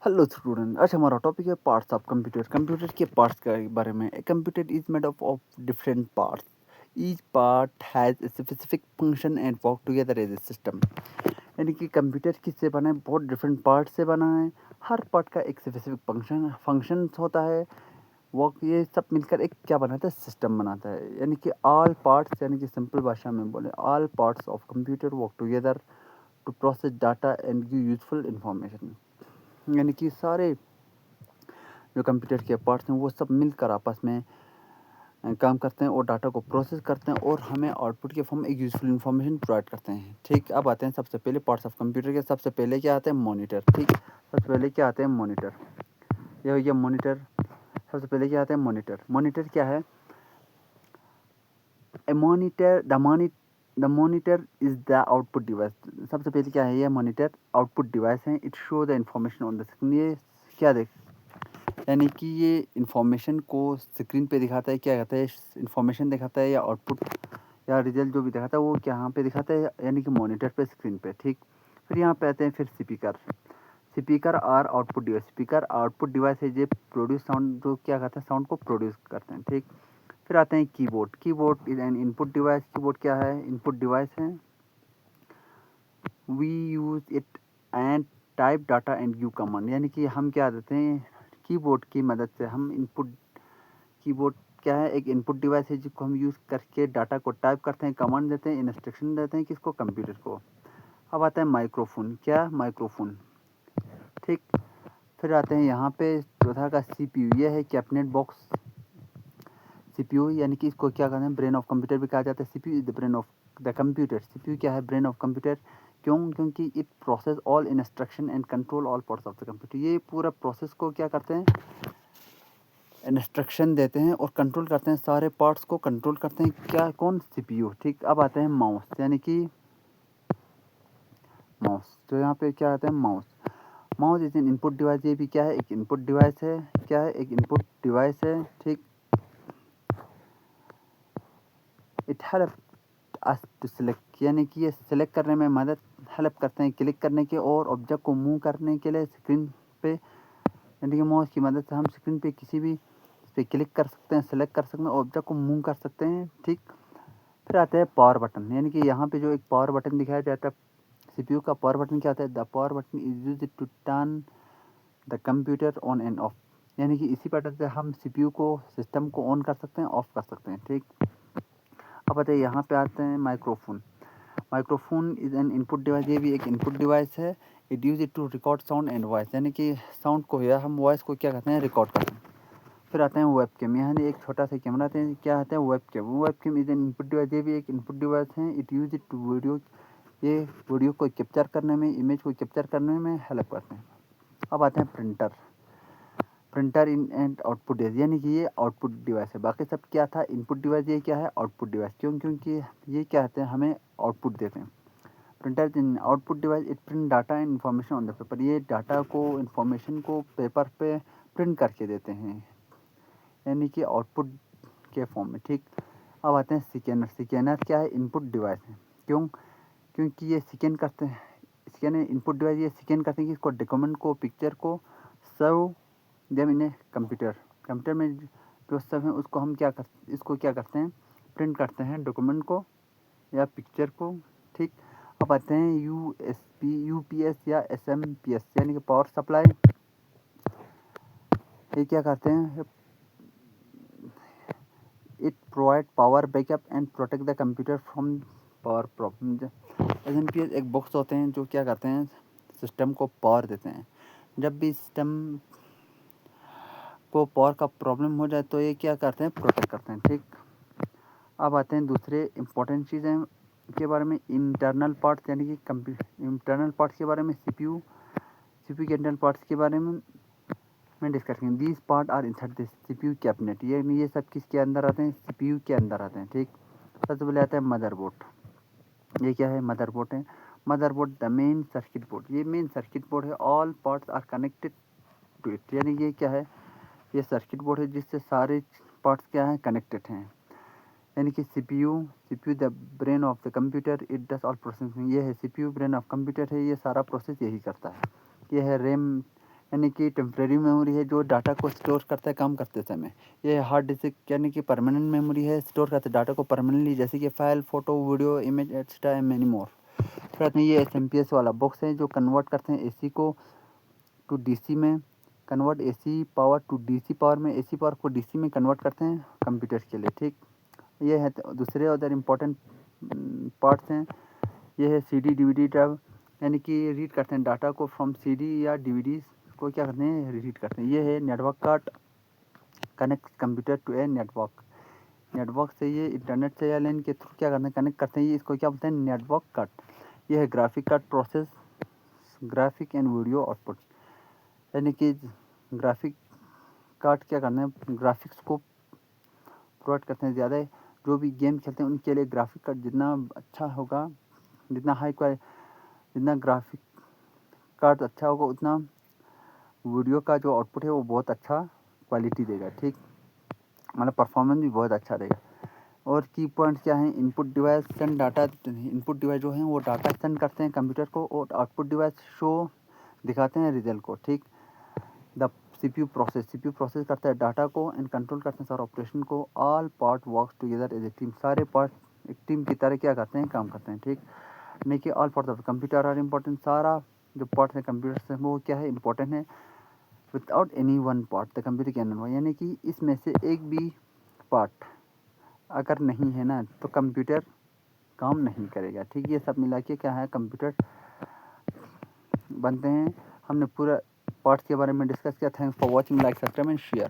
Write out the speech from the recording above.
Hello student, आज हमारा topic है पार्ट्स ऑफ कंप्यूटर। कंप्यूटर के पार्ट्स के बारे में। A computer is made up of different parts. Each part has a specific function and work together as a system. यानी कि computer किससे बना है? बहुत डिफरेंट पार्ट से बना है। हर पार्ट का एक स्पेसिफिक फंक्शन होता है। वर्क ये सब मिलकर एक क्या बनाता है? सिस्टम बनाता है। यानी कि ऑल पार्ट्स, यानी कि सिंपल भाषा में बोले, all parts of computer work together to process data and give useful information. यानी कि सारे जो कंप्यूटर के पार्ट्स हैं वो सब मिलकर आपस में काम करते हैं और डाटा को प्रोसेस करते हैं और हमें आउटपुट के फॉर्म में एक यूजफुल इन्फॉर्मेशन प्रोवाइड करते हैं। ठीक, अब आते हैं सबसे पहले पार्ट्स ऑफ कंप्यूटर के। सबसे पहले क्या आते हैं? मॉनिटर। ठीक, सबसे पहले क्या आते हैं? मॉनिटर। ये मॉनिटर। सबसे पहले क्या आता है? मॉनिटर। मॉनिटर क्या है? A monitor the monitor is the output device. सबसे पहले क्या है? ये मॉनिटर आउटपुट डिवाइस है। It show the information on the screen. ये क्या देख यानी कि ये इंफॉर्मेशन को स्क्रीन पे दिखाता है। क्या कहता है? इंफॉर्मेशन दिखाता है या आउटपुट या रिजल्ट जो भी दिखाता है वो यहाँ पे दिखाता है, यानी कि मॉनिटर पे, स्क्रीन पे। ठीक, फिर यहाँ पे आते हैं फिर speaker. Speaker are output device. Speaker output device है जो प्रोड्यूस साउंड, जो क्या करते हैं? साउंड को प्रोड्यूस करते हैं। ठीक, फिर आते हैं keyboard. Keyboard is an input device. Keyboard क्या है? इनपुट डिवाइस है। We use it and type data and give command. यानी कि हम क्या देते हैं? कीबोर्ड की मदद से हम इनपुट, कीबोर्ड क्या है? एक इनपुट डिवाइस है जिसको हम यूज़ करके डाटा को टाइप करते हैं, कमांड देते हैं, इंस्ट्रक्शन देते हैं। किसको? कंप्यूटर को। अब आता है माइक्रोफोन। क्या? माइक्रोफोन। ठीक, फिर आते हैं यहाँ पे चौथा का सीपीयू। ये है कैबिनेट बॉक्स। सीपीयू यानी कि इसको क्या कहते हैं? ब्रेन ऑफ कंप्यूटर भी कहा जाता है। CPU is the brain of the computer. CPU क्या है? Brain of computer. क्यों? क्योंकि it process all instruction and control all parts of the computer. ये पूरा प्रोसेस को क्या करते हैं? इंस्ट्रक्शन देते हैं और कंट्रोल करते हैं, सारे पार्ट्स को कंट्रोल करते हैं। क्या? कौन? सीपीयू। ठीक, अब आते हैं माउस। यानी कि माउस, तो यहाँ पे क्या आता है? Mouse. Mouse is an input device. ये भी क्या है? एक इनपुट डिवाइस है। क्या है? एक इनपुट डिवाइस है। ठीक, it help us to select, यानी कि ये सेलेक्ट करने में मदद हेल्प करते हैं, क्लिक करने के और ऑब्जेक्ट को मूव करने के लिए स्क्रीन पे। यानी कि माउस की मदद से हम स्क्रीन पे किसी भी पे क्लिक कर सकते हैं, सेलेक्ट कर सकते हैं, ऑब्जेक्ट को मूव कर सकते हैं। ठीक, फिर आता है पावर बटन। यानी कि यहाँ पे जो एक पावर बटन दिखाया जाता है, सीपीयू का पावर बटन क्या होता है? The power button is used to turn the computer on and off. यानी कि इसी बटन से हम सीपीयू को, सिस्टम को ऑन कर सकते हैं, ऑफ कर सकते हैं। ठीक, अब बताइए यहाँ पे आते हैं microphone. Microphone is an input device. ये भी एक इनपुट डिवाइस है। It use it to record sound and voice. यानी कि साउंड को या हम वॉइस को क्या कहते हैं? रिकॉर्ड करते हैं। फिर आते हैं वेबकैम। यहाँ एक छोटा सा कैमरा आते हैं, क्या आते हैं? Webcam. Webcam is an input device. ये भी एक इनपुट डिवाइस है। It use it to video. ये वीडियो को कैप्चर करने में, इमेज को कैप्चर करने में हेल्प करते हैं। अब आते हैं printer. Printer in and output device. यानी कि ये आउटपुट डिवाइस है। बाकी सब क्या था? Input device. ये क्या है? Output device. क्यों? क्योंकि ये क्या कहते हैं? हमें आउटपुट देते हैं। Printer in output device, it print data and information on the paper. ये डाटा को, इन्फॉर्मेशन को पेपर पे प्रिंट करके देते हैं, यानी कि आउटपुट के फॉर्म में। ठीक, अब आते हैं स्कैनर। स्कैनर क्या है? इनपुट डिवाइस है। क्यों? क्योंकि ये स्कैन करते हैं। स्कैनर इनपुट डिवाइस, ये स्कैन करते हैं कि इसको, डॉक्यूमेंट को, पिक्चर को, सर्व जब इन्हें कंप्यूटर में जो सब है उसको हम क्या कर, इसको क्या करते हैं? प्रिंट करते हैं, डॉक्यूमेंट को या पिक्चर को। ठीक, अब आते हैं यूपीएस या एसएमपीएस, यानी कि पावर सप्लाई। ये क्या करते हैं? It provide power backup and protect the computer from power problem. SMPS एक बॉक्स होते हैं जो क्या करते हैं? सिस्टम को पावर देते हैं। जब भी सिस्टम को पावर का प्रॉब्लम हो जाए तो ये क्या करते हैं? प्रोटेक्ट करते हैं। ठीक, अब आते हैं दूसरे इम्पोर्टेंट चीज़ें के बारे में। इंटरनल पार्ट्स, यानी कि इंटरनल पार्ट्स के बारे में। सीपीयू के इंटरनल पार्ट्स के बारे में डिस्कस करेंगे। These part are insert this CPU cabinet. ये सब किसके अंदर आते हैं? सीपीयू के अंदर आते हैं। ठीक, सबसे पहले आता है मदरबोर्ड। ये क्या है? मदरबोर्ड है। Motherboard the main circuit board. ये मेन सर्किट बोर्ड है। All parts are connected to it. यानी ये क्या है? ये सर्किट बोर्ड है जिससे सारे पार्ट्स क्या हैं? कनेक्टेड हैं। यानी कि CPU the brain of the computer, it does all processing. ये है सीपीयू, ब्रेन ऑफ कंप्यूटर है, ये सारा प्रोसेस यही करता है। ये है रैम। यानी कि टेम्परेरी मेमोरी है जो डाटा को स्टोर करता है काम करते समय। ये हार्ड डिस्क यानी कि परमानेंट मेमोरी है, स्टोर करते डाटा को परमानेंटली, जैसे कि file, photo, video, image etcetera and many more. फिर ये SMPS वाला बॉक्स है जो कन्वर्ट करते हैं एसी को टू डीसी में, convert AC power to DC power में, एसी पावर को डीसी में कन्वर्ट करते हैं कंप्यूटर के लिए। ठीक, ये है दूसरे अदर इम्पोर्टेंट पार्ट्स हैं। ये है CD DVD ड्राइव, यानी कि रीड करते हैं डाटा को फ्रॉम CD या DVD को क्या करते हैं, रीड करते हैं। ये है network card, connect computer to a network. Network से ये इंटरनेट से या लाइन के थ्रू क्या करते हैं, कनेक्ट करते हैं। ये इसको क्या बोलते हैं, नेटवर्क कार्ड। ये है graphic card, process graphic and video output, यानी कि ग्राफिक कार्ड क्या करना है, ग्राफिक्स को प्रोवाइड करते हैं। ज़्यादा जो भी गेम खेलते हैं उनके लिए ग्राफिक कार्ड जितना अच्छा होगा, जितना हाई क्वालिटी, जितना ग्राफिक कार्ड अच्छा होगा उतना वीडियो का जो आउटपुट है वो बहुत अच्छा क्वालिटी देगा। ठीक, मतलब परफॉर्मेंस भी बहुत अच्छा देगा। और की पॉइंट्स क्या हैं, input device send data, input device जो हैं वो डाटा सेंड करते हैं कंप्यूटर को, और आउटपुट डिवाइस शो दिखाते हैं रिजल्ट को। ठीक, द CPU प्रोसेस करता है डाटा को एंड कंट्रोल करते हैं सारे ऑपरेशन को। All part works together as a team, सारे पार्ट एक टीम की तरह क्या करते हैं, काम करते हैं। ठीक, नहीं कि all part of computer are important, सारा जो पार्ट है कंप्यूटर से वो क्या है, इंपॉर्टेंट है। Without any one part the computer can not, यानी कि इसमें से एक भी पार्ट अगर नहीं है ना तो कंप्यूटर काम नहीं करेगा। ठीक, ये सब मिला के क्या है, कंप्यूटर बनते हैं। हमने पूरा पार्ट्स के बारे में डिस्कस किया। Thanks for watching, like, subscribe and share.